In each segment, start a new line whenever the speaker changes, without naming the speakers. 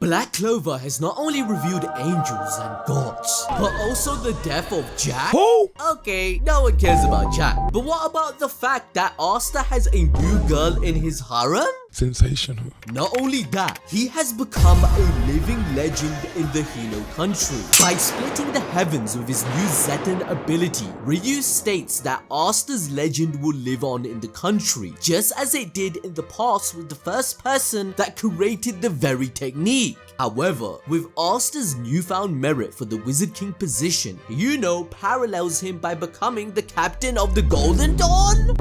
Black Clover has not only revealed angels and gods, but also the death of Jack?
Who?
Okay, no one cares about Jack. But what about the fact that Asta has a new girl in his harem?
Sensational.
Not only that, he has become a living legend in the Hino Country. By splitting the heavens with his new Zetan ability, Ryu states that Asta's legend will live on in the country, just as it did in the past with the first person that created the very technique. However, with Asta's newfound merit for the Wizard King position, Yuno parallels him by becoming the captain of the Golden Dawn?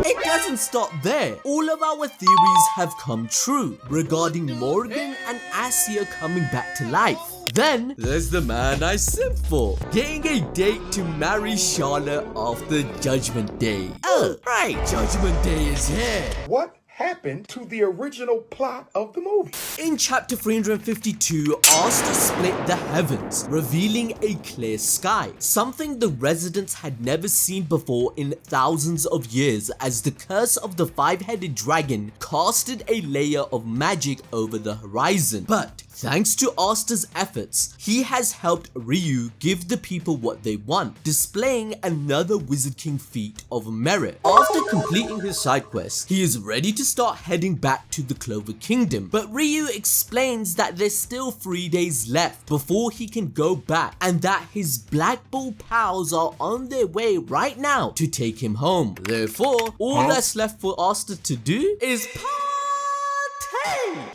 It doesn't stop there. All of our theories have come true regarding Morgan and Asia coming back to life. Then there's the man I simp for, getting a date to marry Charlotte after Judgment Day. Oh, right, Judgment Day is here.
What happened to the original plot of the movie?
In chapter 352, Asta split the heavens, revealing a clear sky, something the residents had never seen before in thousands of years, as the curse of the five-headed dragon casted a layer of magic over the horizon. But thanks to Asta's efforts, he has helped Ryu give the people what they want, displaying another Wizard King feat of merit. After completing his side quest, he is ready to start heading back to the Clover Kingdom, but Ryu explains that there's still 3 days left before he can go back, and that his Black Ball pals are on their way right now to take him home. Therefore, all that's left for Asta to do is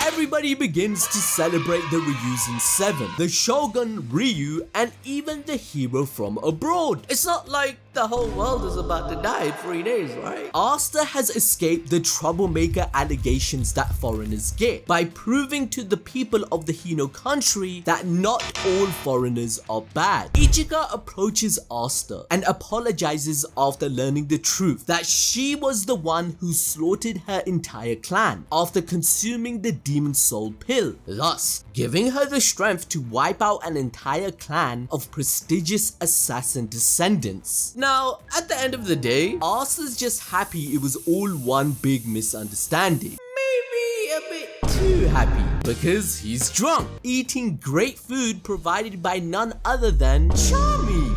everybody begins to celebrate the Ryuzen 7, the Shogun Ryu, and even the hero from abroad. It's not like the whole world is about to die in 3 days, right? Asta has escaped the troublemaker allegations that foreigners get by proving to the people of the Hino Country that not all foreigners are bad. Ichika approaches Asta and apologizes after learning the truth that she was the one who slaughtered her entire clan after consuming the demon soul pill, thus giving her the strength to wipe out an entire clan of prestigious assassin descendants. Now, at the end of the day, Asta's just happy it was all one big misunderstanding. Maybe a bit too happy, because he's drunk, eating great food provided by none other than Chami.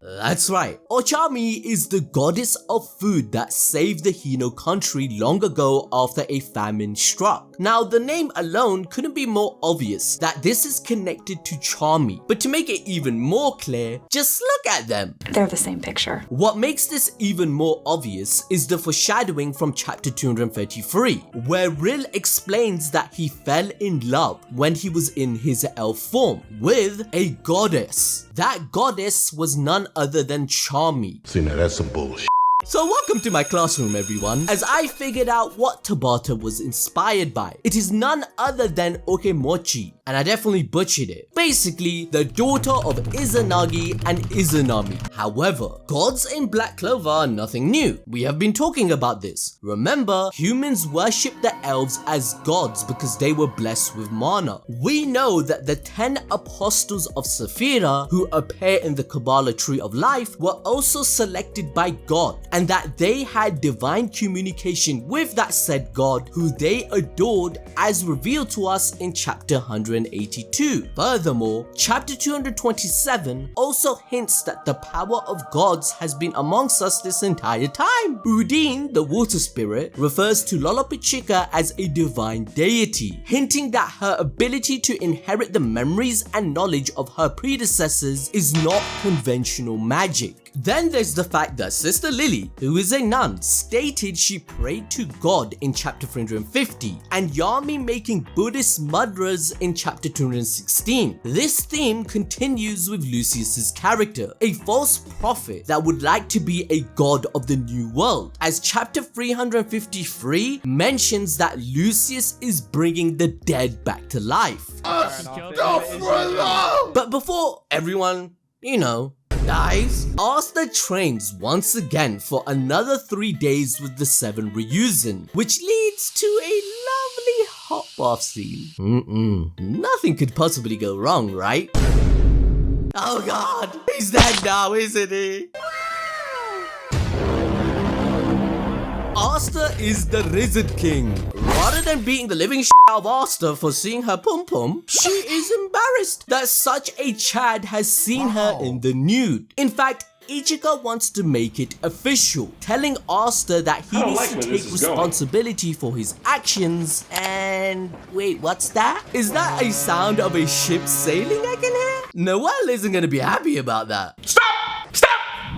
That's right, Ochami is the goddess of food that saved the Hino Country long ago after a famine struck. Now, the name alone couldn't be more obvious that this is connected to Chami, but to make it even more clear, just look at them.
They're the same picture.
What makes this even more obvious is the foreshadowing from chapter 233, where Rill explains that he fell in love when he was in his elf form with a goddess. That goddess was none other than Chami.
See, now that's some bullshit.
So welcome to my classroom, everyone, as I figured out what Tabata was inspired by. It is none other than Okemochi, and I definitely butchered it. Basically, the daughter of Izanagi and Izanami. However, gods in Black Clover are nothing new. We have been talking about this. Remember, humans worship the elves as gods because they were blessed with mana. We know that the 10 apostles of Saphira, who appear in the Kabbalah Tree of Life, were also selected by God, and that they had divine communication with that said God who they adored, as revealed to us in chapter 182. Furthermore, chapter 227 also hints that the power of gods has been amongst us this entire time. Udine, the water spirit, refers to Ichika as a divine deity, hinting that her ability to inherit the memories and knowledge of her predecessors is not conventional magic. Then there's the fact that Sister Lily, who is a nun, stated she prayed to God in chapter 350, and Yami making Buddhist mudras in chapter 216. This theme continues with Lucius's character, a false prophet that would like to be a god of the new world, as chapter 353 mentions that Lucius is bringing the dead back to life. But before everyone, dies, Asta trains once again for another 3 days with the Seven Ryuzen, which leads to a lovely hot bath scene. Nothing could possibly go wrong, right? Oh god, he's dead now, isn't he? Asta is the Lizard King. Rather than beating the living out of Asta for seeing her pum-pum, she is embarrassed that such a Chad has seen her in the nude. In fact, Ichika wants to make it official, telling Asta that he needs to take responsibility for his actions. And wait, what's that? Is that a sound of a ship sailing I can hear? Noelle isn't gonna be happy about that.
Stop! Stop!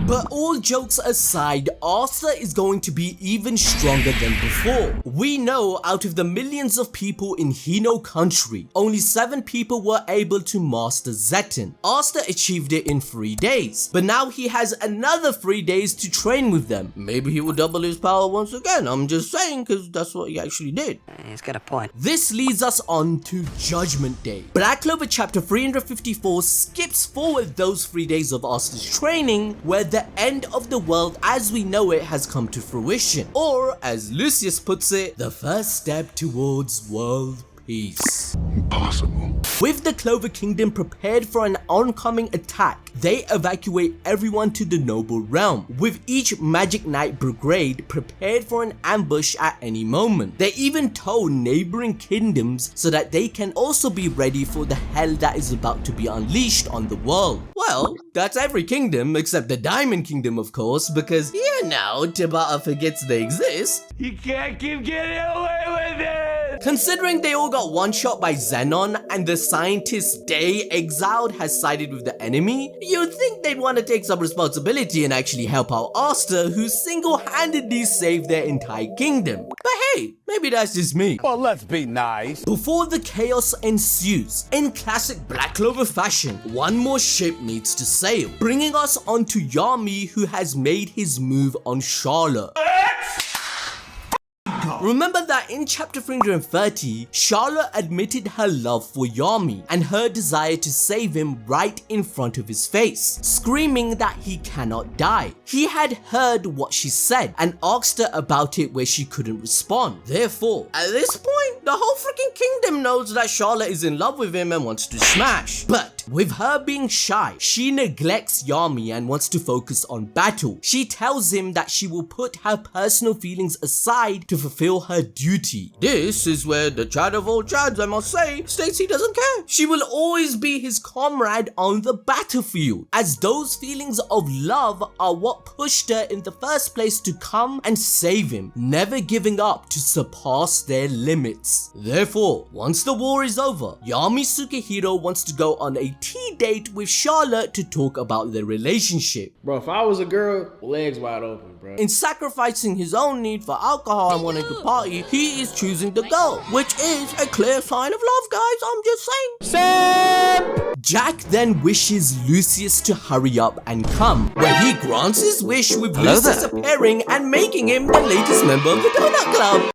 But all jokes aside, Asta is going to be even stronger than before. We know out of the millions of people in Hino Country, only 7 people were able to master Zetten. Asta achieved it in 3 days, but now he has another 3 days to train with them. Maybe he will double his power once again. I'm just saying, because that's what he actually did.
He's got a point.
This leads us on to Judgment Day. Black Clover chapter 354 skips forward those 3 days of Asta's training, where the end of the world as we know it has come to fruition. Or, as Lucius puts it, the first step towards world peace.
Impossible.
With the Clover Kingdom prepared for an oncoming attack, they evacuate everyone to the Noble Realm, with each Magic Knight Brigade prepared for an ambush at any moment. They even tow neighboring kingdoms so that they can also be ready for the hell that is about to be unleashed on the world. Well, that's every kingdom except the Diamond Kingdom, of course, because you know, Tabata forgets they exist.
You can't keep getting away with it!
Considering they all got one-shot by Zenon and the scientist Day exiled has sided with the enemy, you'd think they'd want to take some responsibility and actually help out Asta, who single-handedly saved their entire kingdom. But hey, maybe that's just me.
Well, let's be nice.
Before the chaos ensues, in classic Black Clover fashion, one more ship needs to sail, bringing us on to Yami, who has made his move on Charlotte. Remember that in chapter 330, Charlotte admitted her love for Yami and her desire to save him right in front of his face, screaming that he cannot die. He had heard what she said and asked her about it where she couldn't respond. Therefore, at this point, the whole freaking kingdom knows that Charlotte is in love with him and wants to smash. But with her being shy, she neglects Yami and wants to focus on battle. She tells him that she will put her personal feelings aside to fulfill her duty. This is where the Chad of all Chads, I must say, states he doesn't care. She will always be his comrade on the battlefield, as those feelings of love are what pushed her in the first place to come and save him, never giving up to surpass their limits. Therefore, once the war is over, Yami Sukehiro wants to go on a tea date with Charlotte to talk about their relationship.
Bro, if I was a girl, legs wide open, bro.
In sacrificing his own need for alcohol and wanting to party, he is choosing the girl, which is a clear sign of love, guys. I'm just saying. Jack then wishes Lucius to hurry up and come, where he grants his wish with Lucius appearing and making him the latest member of the Donut Club.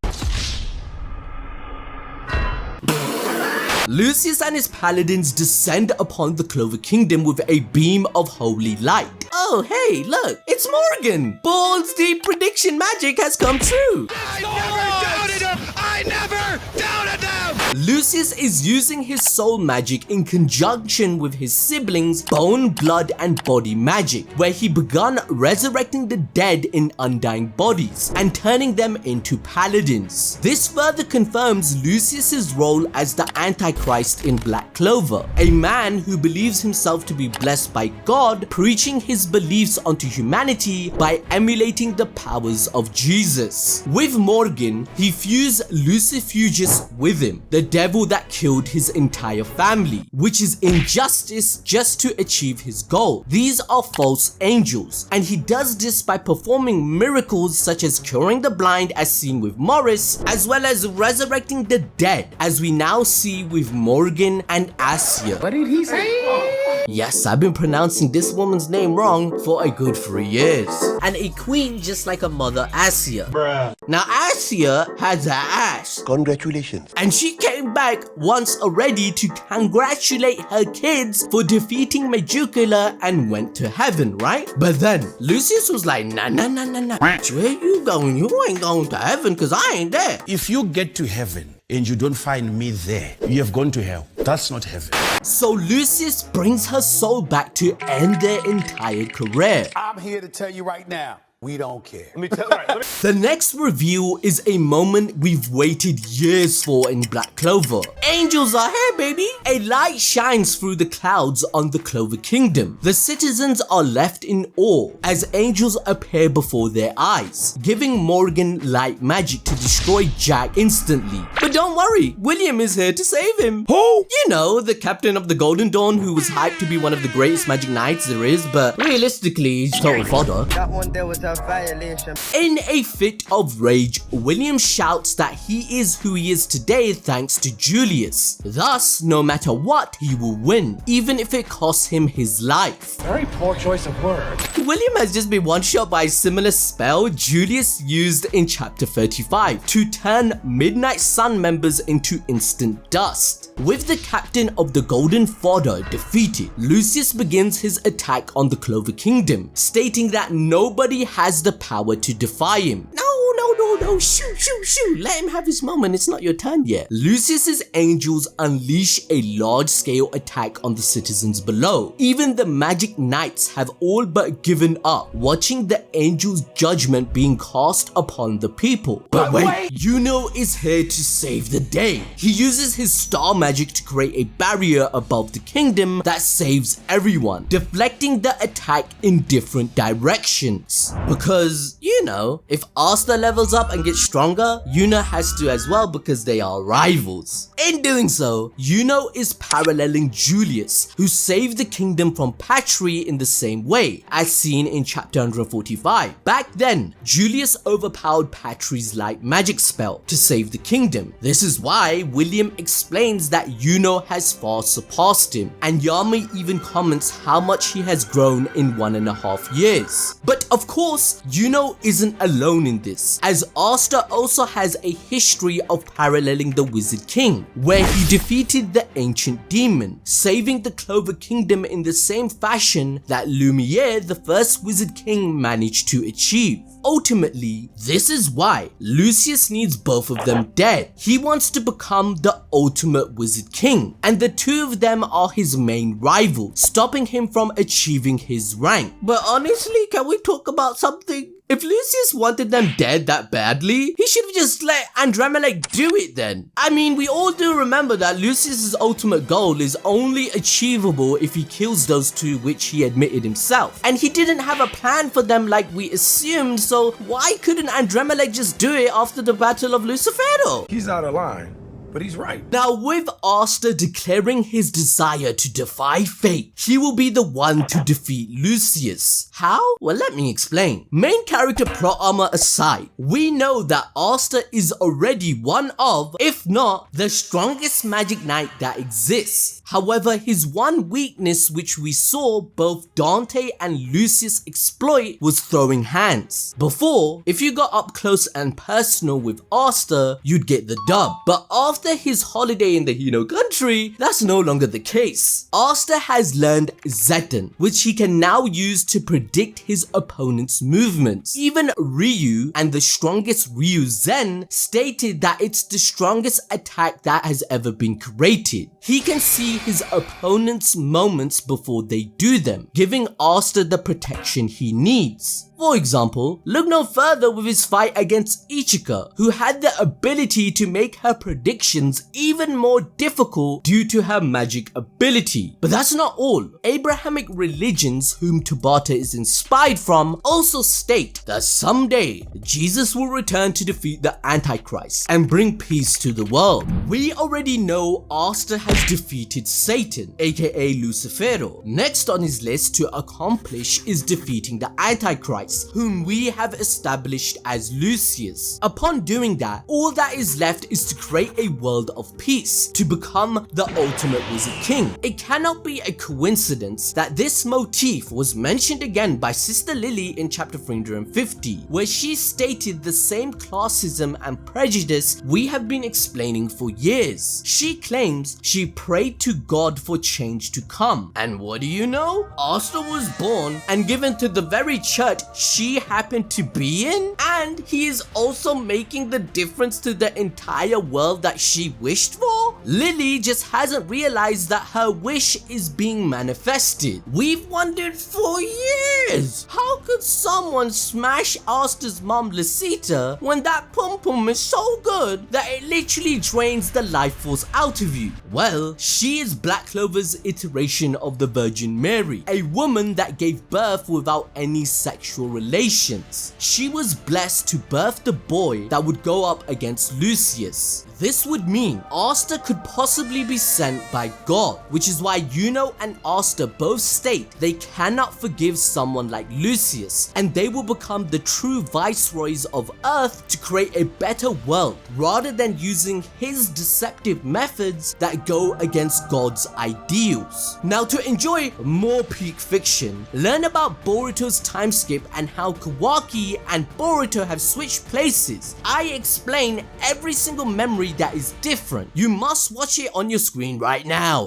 Lucius and his paladins descend upon the Clover Kingdom with a beam of holy light. Oh hey, look, it's Morgan! Balls deep prediction magic has come true!
I never doubted him! I never doubted them!
Lucius is using his soul magic in conjunction with his siblings' bone, blood, and body magic, where he begun resurrecting the dead in undying bodies and turning them into paladins. This further confirms Lucius's role as the Antichrist in Black Clover, a man who believes himself to be blessed by God, preaching his beliefs onto humanity by emulating the powers of Jesus. With Morgan, he fused Lucifugus with him, the devil that killed his entire family, which is injustice just to achieve his goal. These are false angels, and he does this by performing miracles such as curing the blind as seen with Morris, as well as resurrecting the dead, as we now see with Morgan and Asia.
What did he say?
Yes, I've been pronouncing this woman's name wrong for a good 3 years. And a queen just like her mother, Asia.
Bruh.
Now, Asia has her ass.
Congratulations.
And she came back once already to congratulate her kids for defeating Majukula and went to heaven, right? But then, Lucius was like, nah. Where you going? You ain't going to heaven because I ain't there.
If you get to heaven and you don't find me there, you have gone to hell. That's not heaven.
So Lucius brings her soul back to end their entire career.
I'm here to tell you right now,
We don't care.
The next reveal is a moment we've waited years for in Black Clover. Angels are here, baby! A light shines through the clouds on the Clover Kingdom. The citizens are left in awe as angels appear before their eyes, giving Morgan light magic to destroy Jack instantly. But don't worry, William is here to save him.
Who?
You know, the captain of the Golden Dawn who was hyped to be one of the greatest magic knights there is, but realistically, he's total fodder.
That one there was a violation.
In a fit of rage, William shouts that he is who he is today thanks to Julius. Thus, no matter what, he will win, even if it costs him his life.
Very poor choice of words.
William has just been one-shot by a similar spell Julius used in chapter 35 to turn Midnight Sun members into instant dust. With the captain of the Golden Fodder defeated, Lucius begins his attack on the Clover Kingdom, stating that nobody has the power to defy him. No, shoot, let him have his moment, it's not your turn yet. Lucius's angels unleash a large-scale attack on the citizens below. Even the magic knights have all but given up, watching the angels' judgment being cast upon the people. But wait, Yuno is here to save the day. He uses his star magic to create a barrier above the kingdom that saves everyone, deflecting the attack in different directions. Because, you know, if Asta levels up and gets stronger, Yuno has to as well because they are rivals. In doing so, Yuno is paralleling Julius, who saved the kingdom from Patry in the same way, as seen in chapter 145. Back then, Julius overpowered Patry's light magic spell to save the kingdom. This is why William explains that Yuno has far surpassed him, and Yami even comments how much he has grown in 1.5 years. But of course, Yuno isn't alone in this, as Asta also has a history of paralleling the Wizard King, where he defeated the ancient demon, saving the Clover Kingdom in the same fashion that Lumiere, the first Wizard King, managed to achieve. Ultimately, this is why Lucius needs both of them dead. He wants to become the ultimate Wizard King, and the two of them are his main rivals, stopping him from achieving his rank. But honestly, can we talk about something? If Lucius wanted them dead that badly, he should have just let Andromeda do it then. I mean, we all do remember that Lucius's ultimate goal is only achievable if he kills those two, which he admitted himself. And he didn't have a plan for them like we assumed, so why couldn't Andromeda just do it after the Battle of Lucifero?
He's out of line, but he's right.
Now, with Asta declaring his desire to defy fate, he will be the one to defeat Lucius. How? Well, let me explain. Main character plot armor aside, we know that Asta is already one of, if not, the strongest magic knight that exists. However, his one weakness, which we saw both Dante and Lucius exploit, was throwing hands. Before, if you got up close and personal with Asta, you'd get the dub. But after his holiday in the Hino Country, that's no longer the case. Asta has learned Zetten, which he can now use to predict his opponent's movements. Even Ryu and the strongest Ryuzen stated that it's the strongest attack that has ever been created. He can see his opponent's moments before they do them, giving Asta the protection he needs. For example, look no further with his fight against Ichika, who had the ability to make her predictions even more difficult due to her magic ability. But that's not all. Abrahamic religions, whom Tabata is inspired from, also state that someday Jesus will return to defeat the Antichrist and bring peace to the world. We already know Asta has defeated Satan, aka Lucifero. Next on his list to accomplish is defeating the Antichrist, whom we have established as Lucius. Upon doing that, all that is left is to create a world of peace to become the ultimate Wizard King. It cannot be a coincidence that this motif was mentioned again by Sister Lily in chapter 350, where she stated the same classism and prejudice we have been explaining for years. She claims she prayed to God for change to come, and what do you know? Asta was born and given to the very church she happened to be in, and he is also making the difference to the entire world that she wished for? Lily just hasn't realized that her wish is being manifested. We've wondered for years, how could someone smash Asta's mom Lisita when that pum pum is so good that it literally drains the life force out of you? Well, she is Black Clover's iteration of the Virgin Mary, a woman that gave birth without any sexual relations. She was blessed to birth the boy that would go up against Lucius. This would mean Asta could possibly be sent by God, which is why Yuno and Asta both state they cannot forgive someone like Lucius, and they will become the true viceroys of Earth to create a better world, rather than using his deceptive methods that go against God's ideals. Now, to enjoy more peak fiction, learn about Boruto's time skip and how Kawaki and Boruto have switched places. I explain every single memory that is different. You must watch it on your screen right now.